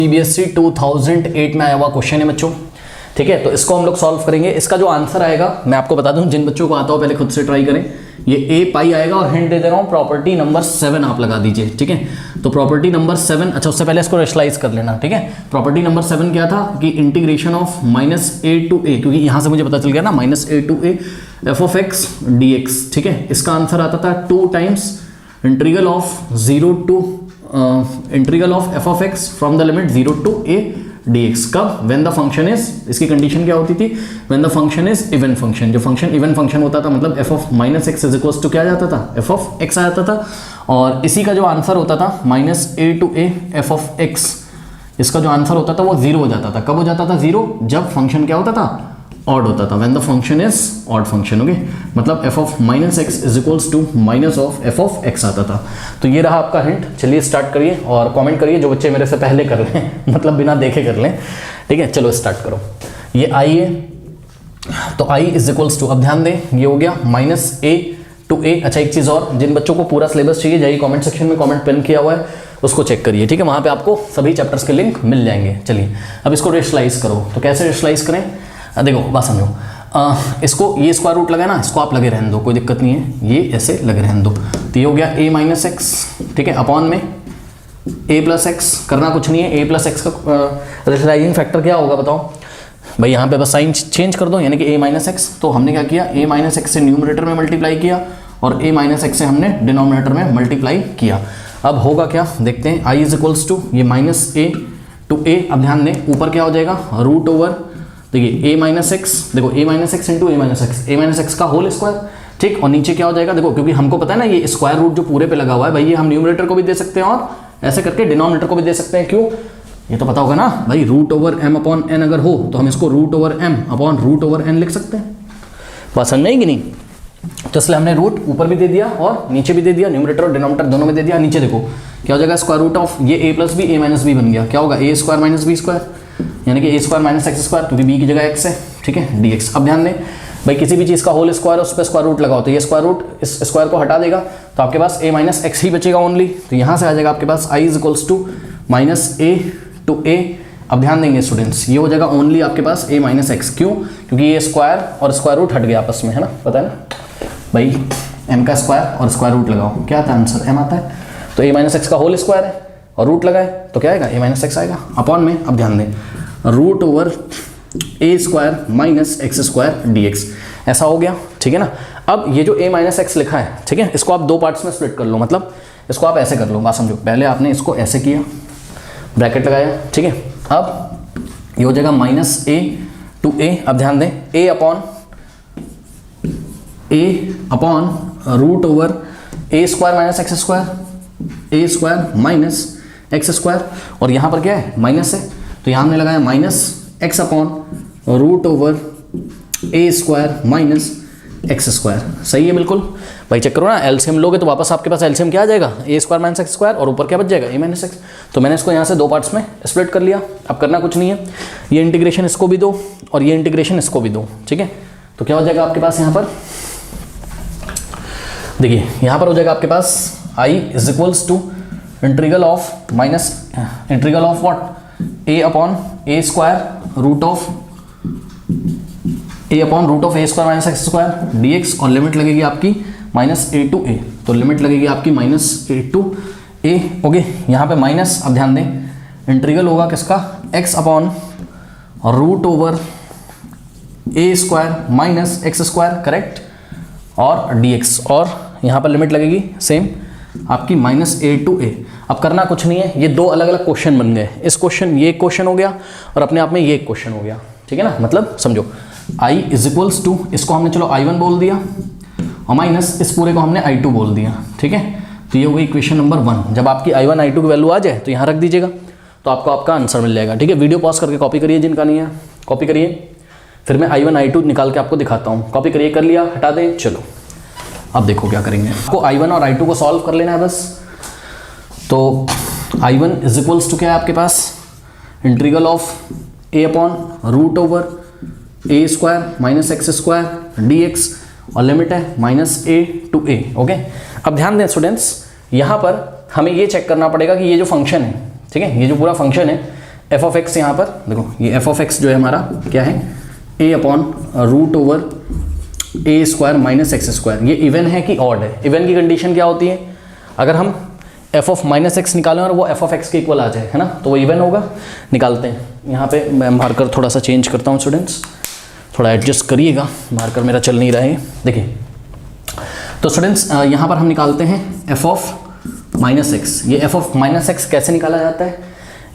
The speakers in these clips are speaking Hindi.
सीबीएसई 2008 में आया हुआ क्वेश्चन है बच्चों, ठीक है। तो इसको हम लोग सॉल्व करेंगे। इसका जो आंसर आएगा मैं आपको बता दूं, जिन बच्चों को आता हो पहले खुद से ट्राई करें। ये ए पाई आएगा और हिंट दे दे रहा हूं, प्रॉपर्टी नंबर 7 आप लगा दीजिए, ठीक है। तो प्रॉपर्टी नंबर 7, अच्छा उससे पहले इसको रेशनलाइज कर लेना, ठीक है। प्रॉपर्टी नंबर 7 क्या था कि integration of -a to a, क्योंकि यहां से मुझे पता चल गया ना -a to a f of x dx, ठीक है। इसका आंसर आता था 2 times integral of 0 to integral of f of x from the limit 0 to a dx। कब? व्हेन द फंक्शन इज, इसकी कंडीशन क्या होती थी, when the function is even function. जो फंक्शन इवन फंक्शन होता था मतलब f of -x is equals to क्या जाता था, f of x आ जाता था। और इसी का जो आंसर होता था -a to a f of x, इसका जो आंसर होता था वो 0 हो जाता था। कब हो जाता था 0? जब फंक्शन क्या होता था, ऑड होता था, when the function is odd function, okay. मतलब f of -x is equals to minus of f of x आता था। तो ये रहा आपका हिंट। चलिए स्टार्ट करिए और कमेंट करिए जो बच्चे मेरे से पहले कर लें मतलब बिना देखे कर लें, ठीक है। चलो स्टार्ट करो। ये i है, तो i इज इक्वल्स टू, अब ध्यान दें ये हो गया -a टू a। अच्छा एक चीज़ और, जिन बच्चों को पूरा सिलेबस चाहिए जाइए कमेंट सेक्शन में, कमेंट पिन किया हुआ है उसको चेक करिए, ठीक है। वहाँ पे आपको सभी चैप्टर्स के लिंक मिल जाएंगे। चलिए अब इसको रेशनलाइज करो। तो कैसे रेशनलाइज करें, देखो बात समझो। इसको ये स्क्वायर रूट लगा ना, इसको आप लगे रहने दो, कोई दिक्कत नहीं है, ये ऐसे लगे रहने दो। तो ये हो गया a - x, ठीक है, अपॉन में a + x। करना कुछ नहीं है, a + x का रेशनलाइजिंग फैक्टर क्या होगा बताओ भाई। यहाँ पे बस साइन चेंज कर दो, यानी कि a - x। तो हमने क्या किया, a - x से न्यूमरेटर में मल्टीप्लाई किया और a - x से हमने डिनोमिनेटर में मल्टीप्लाई किया। अब होगा क्या देखते हैं, i इज इक्वल्स टू ये -a टू a। अब ध्यान दें ऊपर क्या हो जाएगा, रूट ओवर, देखिए a - x, देखो a - x into a - x का होल स्क्वायर, ठीक। और नीचे क्या हो जाएगा, देखो क्योंकि हमको पता है ना ये स्क्वायर रूट जो पूरे पे लगा हुआ है भाई, ये हम न्यूमरेटर को भी दे सकते हैं और ऐसे करके डिनोमिनेटर को भी दे सकते हैं। क्यों? ये तो पता होगा ना भाई, root over m upon n अगर हो तो हम इसको root over m upon root over n लिख सकते हैं। बात समझ में आई कि नहीं? तो इसलिए हमने रूट ऊपर भी दे दिया और नीचे भी दे दिया, न्यूमरेटर और डिनोमिनेटर दोनों में दे दिया। नीचे देखो क्या हो जाएगा, स्क्वायर रूट ऑफ ये a + b a - b बन गया। क्या होगा, a² - b², यानी कि a² - x², क्योंकि b की जगह x है, ठीक है, dx। अब ध्यान दें भाई, किसी भी चीज़ का होल स्क्वायर है उस पर स्क्वायर रूट लगाओ, तो ये स्क्वायर रूट इस स्क्वायर को हटा देगा तो आपके पास a - x ही बचेगा ओनली। तो यहाँ से आ जाएगा आपके पास i is equals to -a to a। अब ध्यान देंगे स्टूडेंट्स, ये हो जाएगा ओनली आपके पास a - x। क्यों? क्योंकि ये स्क्वायर और स्क्वायर रूट हट गया आपस में, है ना, पता है ना भाई। m का स्क्वायर और स्क्वायर रूट लगाओ, क्या आता है आंसर, m आता है। तो a - x का होल स्क्वायर है और रूट लगाए तो क्या आएगा, a - x आएगा अपॉन में। अब ध्यान दें root over a² - x² dx, ऐसा हो गया, ठीक है ना। अब ये जो a - x लिखा है, ठीक है, इसको आप दो पार्ट्स में स्प्लिट कर लो। मतलब इसको आप ऐसे कर लो, बात समझो। पहले आपने इसको ऐसे किया, ब्रैकेट लगाया, ठीक है। अब ये हो जाएगा -a टू a। अब ध्यान दें a upon root over a² - x², और यहाँ पर क्या है, माइनस है, तो यहाँ हमने लगाया -x upon root over a² - x²। सही है बिल्कुल भाई। चेक करो ना, एलसीएम लोगे तो वापस आपके पास एलसीएम क्या आ जाएगा, a² - x² और ऊपर क्या बच जाएगा, a - x। तो मैंने इसको यहाँ से दो पार्ट्स में स्प्लिट कर लिया। अब करना कुछ नहीं है, ये इंटीग्रेशन इसको भी दो और ये इंटीग्रेशन इसको भी दो, ठीक है। तो क्या हो जाएगा आपके पास यहाँ पर, देखिए यहाँ पर हो जाएगा आपके पास i is equals to integral of what, a upon a² root of a² - x² dx, और लिमिट लगेगी आपकी -a टू a। तो लिमिट लगेगी आपकी -a टू a, ओके। यहाँ पे माइनस, अब ध्यान दें इंटीग्रल होगा किसका, x upon root over a² - x², correct, और dx, और यहाँ पर लिमिट लगेगी सेम आपकी -a टू a। अब करना कुछ नहीं है, ये दो अलग अलग क्वेश्चन बन गए। इस क्वेश्चन, ये क्वेश्चन हो गया और अपने आप में ये क्वेश्चन हो गया, ठीक है ना। मतलब समझो i इज इक्वल्स टू, इसको हमने चलो i1 बोल दिया और माइनस इस पूरे को हमने i2 बोल दिया, ठीक है। तो ये हो गई इक्वेशन नंबर 1। जब आपकी i1 i2 की वैल्यू आ जाए तो यहाँ रख दीजिएगा, तो आपको आपका आंसर मिल जाएगा, ठीक है। वीडियो पॉज करके कॉपी करिए, जिनका नहीं है कॉपी करिए, फिर मैं i1 i2 निकाल के आपको दिखाता हूँ। कॉपी करिए, कर लिया, हटा दें। चलो अब देखो क्या करेंगे, आपको i1 और i2 को सॉल्व कर लेना है बस। तो i1 इज इक्वल्स टू क्या है आपके पास, integral of a upon root over a² - x² dx, और लिमिट है -a टू a, ओके। अब ध्यान दें स्टूडेंट्स, यहाँ पर हमें ये चेक करना पड़ेगा कि ये जो फंक्शन है, ठीक है, ये जो पूरा फंक्शन है एफ ऑफ एक्स यहाँ पर देखो, ये एफ ऑफ एक्स जो है हमारा क्या है, ए upon root over a square minus x square. ये इवन है कि ऑड है? इवन की कंडीशन क्या होती है, अगर हम एफ ऑफ माइनस एक्स निकालें और वो एफ ऑफ एक्स के इक्वल आ जाए, है ना, तो वो इवन होगा। निकालते हैं, यहाँ पे मैं मार्कर थोड़ा सा चेंज करता हूँ स्टूडेंट्स, थोड़ा एडजस्ट करिएगा, मार्कर मेरा चल नहीं रहा है। देखिए तो स्टूडेंट्स यहाँ पर हम निकालते हैं एफ ऑफ माइनस एक्स। ये एफ ऑफ माइनस एक्स कैसे निकाला जाता है,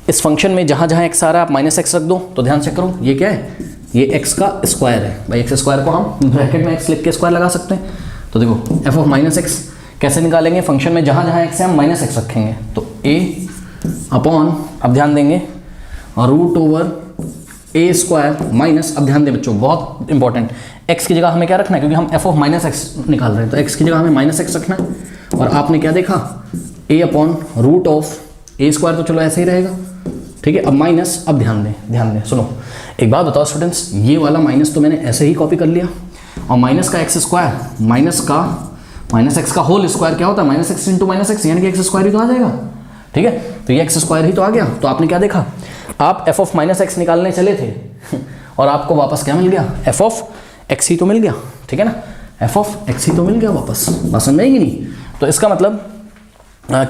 इस फंक्शन में जहाँ जहाँ एक्स आ रहा है आप माइनस एक्स रख दो। तो ध्यान से करो, ये क्या है, ये एक्स का स्क्वायर है भाई, एक्स स्क्वायर को हम ब्रैकेट में एक्स लिख के स्क्वायर लगा सकते हैं। तो देखो एफ ऑफ माइनस एक्स कैसे निकालेंगे, फंक्शन में जहाँ जहाँ एक्स है हम माइनस एक्स रखेंगे। तो ए अपॉन, अब ध्यान देंगे, root over a square minus, अब ध्यान दें बच्चों बहुत इंपॉर्टेंट, एक्स की जगह हमें क्या रखना है, क्योंकि हम एफ ऑफ माइनस एक्स निकाल रहे हैं, तो एक्स की जगह हमें माइनस एक्स रखना है। और आपने क्या देखा, a upon root of a square, तो चलो ऐसे ही रहेगा, ठीक है। अब माइनस, अब ध्यान दें, सुनो एक बात बताओ स्टूडेंट्स, ये वाला माइनस तो मैंने ऐसे ही कॉपी कर लिया, और माइनस का एक्स स्क्वायर, माइनस एक्स का होल स्क्वायर क्या होता है, minus x into minus x, यानी कि एक्स स्क्वायर ही तो आ जाएगा, ठीक है। तो ये एक्स स्क्वायर ही तो आ गया। तो आपने क्या देखा, आप एफ ऑफ माइनस एक्स निकालने चले थे और आपको वापस क्या मिल गया, एफ ऑफ एक्स ही तो मिल गया, ठीक है ना, एफ ऑफ एक्स ही तो मिल गया वापस। बात समझ में आएगी नहीं? तो इसका मतलब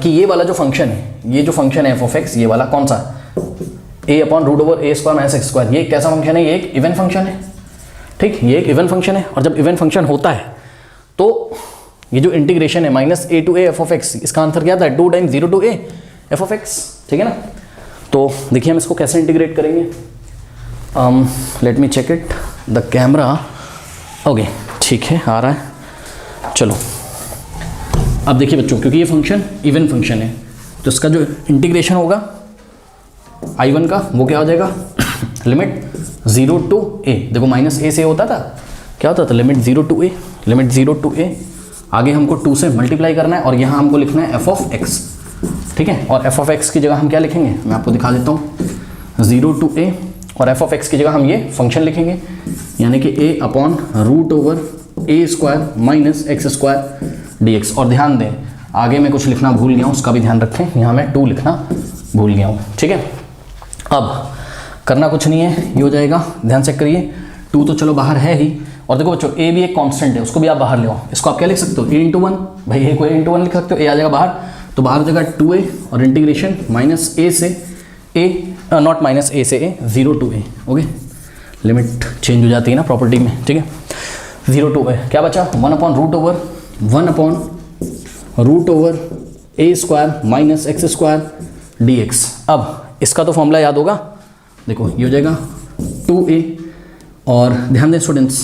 कि ये वाला जो फंक्शन है, ये जो फंक्शन है एफ ऑफ एक्स, ये वाला कौन सा, ए upon root over a square minus x square, ये कैसा फंक्शन है, ये एक इवन फंक्शन है, ठीक, ये एक इवन फंक्शन है। और जब इवन फंक्शन होता है तो ये जो इंटीग्रेशन है minus a to a f of x, इसका आंसर क्या आता है, 2 times 0 to a f of x, ठीक है ना। तो देखिए हम इसको कैसे इंटीग्रेट करेंगे, let me check it the camera, okay ठीक है आ रहा है। चलो अब देखिए बच्चों, क्योंकि ये फंक्शन इवन फंक्शन है तो इसका जो इंटीग्रेशन होगा I1 का वो क्या हो जाएगा लिमिट 0 टू a, देखो माइनस a से होता था, क्या होता था limit 0 to a, limit 0 to a, आगे हमको 2 से मल्टीप्लाई करना है और यहाँ हमको लिखना है एफ ऑफ एक्स, ठीक है। और एफ ऑफ एक्स की जगह हम क्या लिखेंगे, मैं आपको दिखा देता हूँ, 0 टू a, और एफ ऑफ एक्स की जगह हम ये फंक्शन लिखेंगे, यानी कि a upon root over a square minus x square d x. और ध्यान दें आगे मैं कुछ लिखना भूल गया हूँ, उसका भी ध्यान रखें, यहाँ मैं 2 लिखना भूल गया हूँ, ठीक है। अब करना कुछ नहीं है, ये हो जाएगा, ध्यान चेक करिए, 2 तो चलो बाहर है ही, और देखो बच्चों ए भी एक कांस्टेंट है, उसको भी आप बाहर ले आओ, इसको आप क्या लिख सकते हो, ए इंटू 1, भाई ए को ए इंटू 1 लिख सकते हो, ए आ जाएगा बाहर, तो बाहर हो जाएगा 2a और इंटीग्रेशन माइनस ए से ए, नॉट माइनस ए से ए, 0 to a, okay, limit change हो जाती है ना प्रॉपर्टी में, ठीक है। 0 टू ए क्या बचा, 1 upon root over a square minus x square d x. अब इसका तो फॉर्मूला याद होगा, देखो ये हो जाएगा 2a, और ध्यान दें students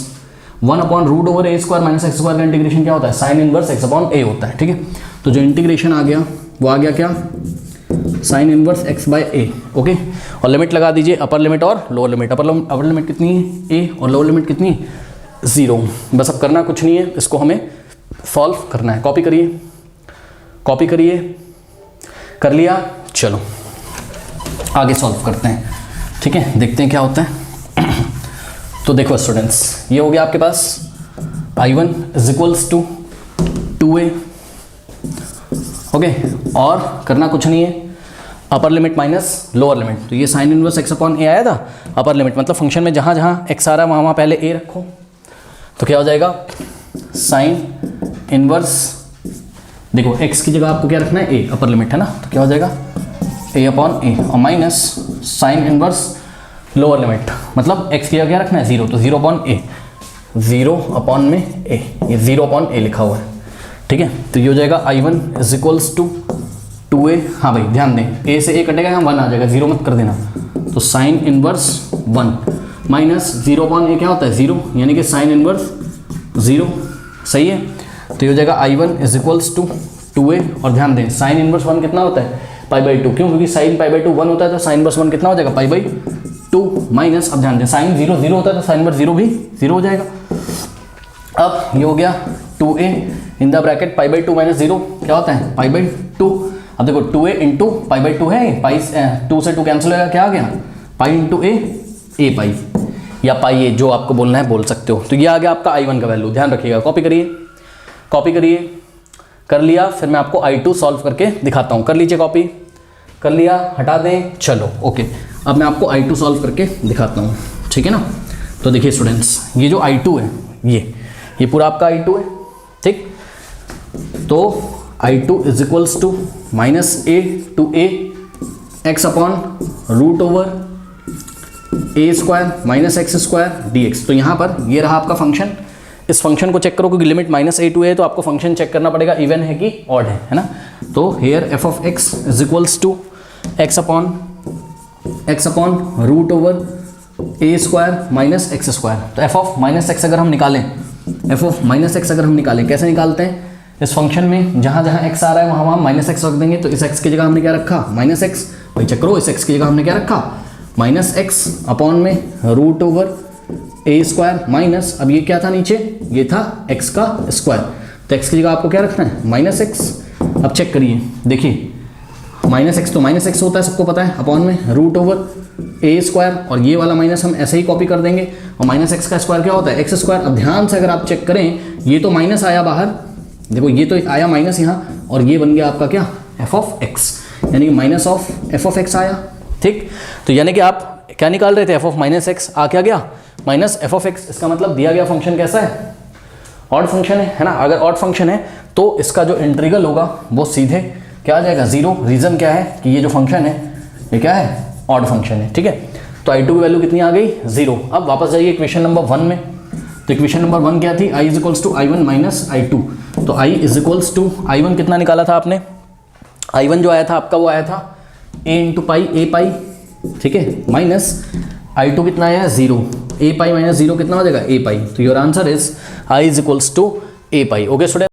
1 upon root over a square minus x square का इंटीग्रेशन क्या होता है, साइन इनवर्स एक्स अपॉन ए होता है, ठीक है। तो जो इंटीग्रेशन आ गया वो आ गया क्या, साइन इनवर्स एक्स बाय ए, ओके। और लिमिट लगा दीजिए, अपर लिमिट और लोअर लिमिट, अपर लिमिट कितनी है ए और लोअर लिमिट कितनी 0। बस अब करना कुछ नहीं है, इसको हमें सॉल्व करना है, कॉपी करिए, कर लिया, चलो आगे सॉल्व करते हैं, ठीक है, देखते हैं क्या होता है। तो देखो स्टूडेंट्स ये हो गया आपके पास I1 is equals to 2a, okay, और करना कुछ नहीं है, upper limit minus lower limit, तो ये sine inverse x upon a आया था, अपर लिमिट मतलब फंक्शन में जहाँ जहाँ एक्स आ रहा है वहाँ पहले ए रखो, तो क्या हो जाएगा साइन इनवर्स, देखो x की जगह आपको क्या रखना है a, अपर लिमिट है ना, तो क्या हो जाएगा a अपॉन ए, और minus sine inverse lower limit, मतलब x की जगह क्या रखना है 0, तो 0 अपॉन a, 0 अपॉन में a, ये 0 अपॉन a लिखा हुआ है, ठीक है। तो ये हो जाएगा I1 is equals to 2a, हाँ भाई ध्यान दें a से a कटेगा यहाँ 1 आ जाएगा, 0 मत कर देना, तो sine inverse 1 minus 0 upon a क्या होता है 0, यानी कि साइन इनवर्स 0, सही है। तो ये हो जाएगा I1 is equals to 2a, और ध्यान दें साइन इनवर्स 1 कितना होता है π/2, क्यों, क्योंकि साइन π/2 1 होता है, तो साइन इनवर्स 1 कितना हो जाएगा π/2 माइनस, अब ध्यान दें साइन 0 0 होता है, तो साइन इनवर्स 0 भी 0 हो जाएगा। अब ये हो गया 2a in the bracket π/2 minus 0 क्या होता है π/2, अब देखो 2a इंटू π/2 है, पाई 2 से 2 कैंसिल होगा, क्या आ गया पाई इंटू a पाई, या पाई a, जो आपको बोलना है बोल सकते हो। तो ये आ गया आपका I1 का वैल्यू, ध्यान रखिएगा, कॉपी करिए, कर लिया, फिर मैं आपको I2 सॉल्व करके दिखाता हूँ, कर लीजिए कॉपी, कर लिया, हटा दें, चलो ओके। अब मैं आपको I2 सॉल्व करके दिखाता हूँ, ठीक है ना। तो देखिए स्टूडेंट्स, ये जो I2 है ये पूरा आपका I2 है, ठीक। तो I2 is equals to -a to a x upon root over a square minus x square dx। तो यहाँ पर ये रहा आपका फंक्शन। इस फंक्शन को चेक करो क्योंकि लिमिट -a to a है, तो आपको फंक्शन चेक करना पड़ेगा इवन है कि ऑड है ना। तो here f of x is equals to x upon root over a square minus x square. तो f ऑफ माइनस एक्स अगर हम निकालें, कैसे निकालते हैं, इस फंक्शन में जहाँ जहाँ x आ रहा है वहाँ वहाँ माइनस एक्स रख देंगे। तो इस x की जगह हमने क्या रखा, माइनस एक्स। भाई चेक करो, इस x की जगह हमने क्या रखा, माइनस एक्स अपॉन में root over a square minus, अब ये क्या था नीचे, ये था x का स्क्वायर। तो x की जगह आपको क्या रखना है, माइनस एक्स। अब चेक करिए, देखिए माइनस एक्स तो माइनस एक्स होता है, सबको पता है, अपॉन में रूट ओवर a स्क्वायर, और ये वाला माइनस हम ऐसे ही कॉपी कर देंगे। और माइनस एक्स का स्क्वायर क्या होता है, एक्स स्क्वायर। अब ध्यान से अगर आप चेक करें, ये तो माइनस आया बाहर, देखो ये तो आया माइनस यहाँ, और ये बन गया आपका क्या, f ऑफ x, यानी कि minus of f of x आया, ठीक। तो यानी कि आप क्या निकाल रहे थे, f ऑफ माइनस एक्स, आ क्या गया, माइनस f ऑफ x। इसका मतलब दिया गया फंक्शन कैसा है, ऑड फंक्शन है ना। अगर ऑड फंक्शन है तो इसका जो इंटीग्रल होगा वो सीधे क्या आ जाएगा, 0। रीज़न क्या है कि ये जो फंक्शन है ये क्या है, ऑड फंक्शन है, ठीक है। तो I2 की वैल्यू कितनी आ गई, 0। अब वापस जाइए इक्वेशन नंबर 1 में। तो इक्वेशन नंबर 1 क्या थी, I is equals to I1 minus I2। तो I is equals to I1 कितना निकाला था आपने, I1 जो आया था आपका वो आया था a इंटू पाई a पाई, ठीक है, माइनस I2 कितना आया, 0। a पाई माइनस 0 कितना हो जाएगा, a पाई। तो your answer is I is equals to a pi. Okay student.